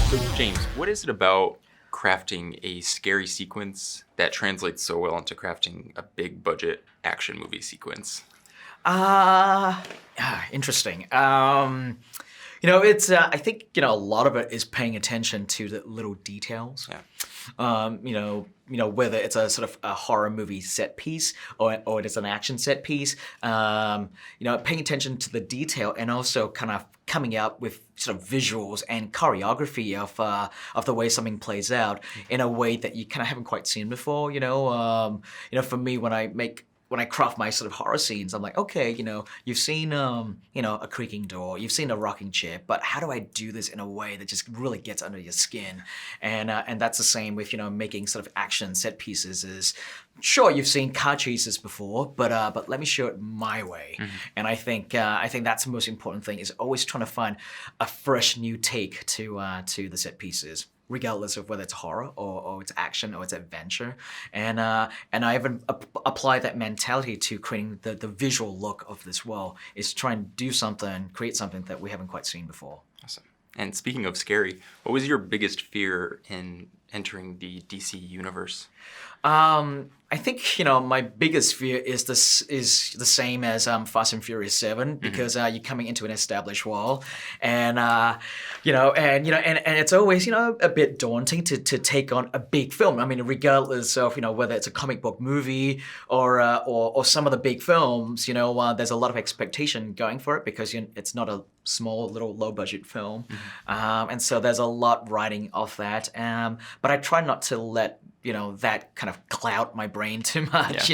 So, James, what is it about crafting a scary sequence that translates so well into crafting a big budget action movie sequence? Interesting. It's I think a lot of it is paying attention to the little details. Yeah. Whether it's a sort of a horror movie set piece or it is an action set piece. Paying attention to the detail and also kind of coming out with sort of visuals and choreography of the way something plays out in a way that you kind of haven't quite seen before. For me, when I craft my sort of horror scenes, I'm like, okay, you've seen, a creaking door, you've seen a rocking chair, but how do I do this in a way that just really gets under your skin? And that's the same with, making sort of action set pieces is, sure, you've seen car chases before, but let me show it my way. Mm-hmm. And I think that's the most important thing is always trying to find a fresh new take to the set pieces, regardless of whether it's horror or it's action or it's adventure. And I even apply that mentality to creating the visual look of this world, is try and do something, create something that we haven't quite seen before. Awesome. And speaking of scary, what was your biggest fear in entering the DC universe? I think my biggest fear is the same as Fast and Furious 7 because you're coming into an established world, and it's always a bit daunting to take on a big film. I mean, regardless of whether it's a comic book movie or some of the big films, there's a lot of expectation going for it because it's not a small little low budget film, and so there's a lot riding off that. But I try not to let that kind of cloud my brain too much,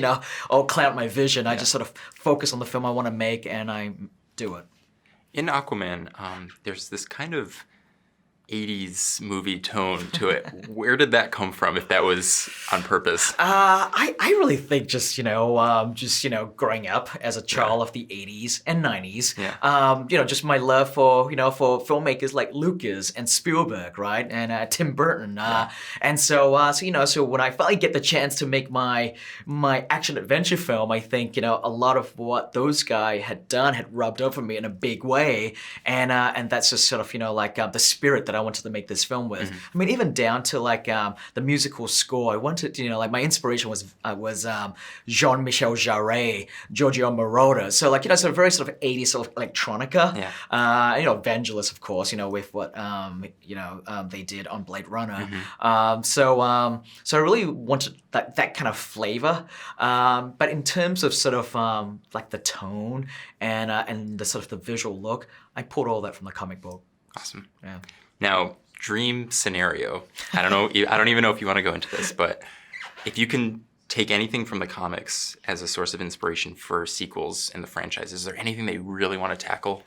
or cloud my vision. I just sort of focus on the film I want to make and I do it. In Aquaman, there's this kind of 80s movie tone to it. Where did that come from, if that was on purpose? I really think just growing up as a child of the 80s and 90s, just my love for filmmakers like Lucas and Spielberg, right, and Tim Burton, and so when I finally get the chance to make my action adventure film, I think a lot of what those guys had done had rubbed off on me in a big way, and that's just sort of the spirit that I wanted to make this film with. I mean, even down to the musical score. I wanted my inspiration was Jean-Michel Jarre, Giorgio Moroder. So so very sort of 80s sort of electronica. Vangelis, of course, with what they did on Blade Runner. So I really wanted that kind of flavor. But in terms of sort of the tone and the sort of the visual look, I pulled all that from the comic book. Awesome. Yeah. Now, dream scenario. I don't even know if you want to go into this, but if you can take anything from the comics as a source of inspiration for sequels in the franchise, is there anything that you really want to tackle?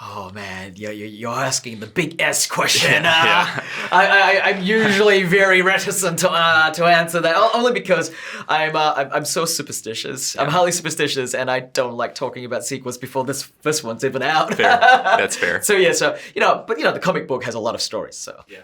Oh man, you're asking the big S question. I'm usually very reticent to answer that, only because I'm so superstitious. I'm highly superstitious, and I don't like talking about sequels before this first one's even out. Fair. That's fair. But the comic book has a lot of stories. So yeah.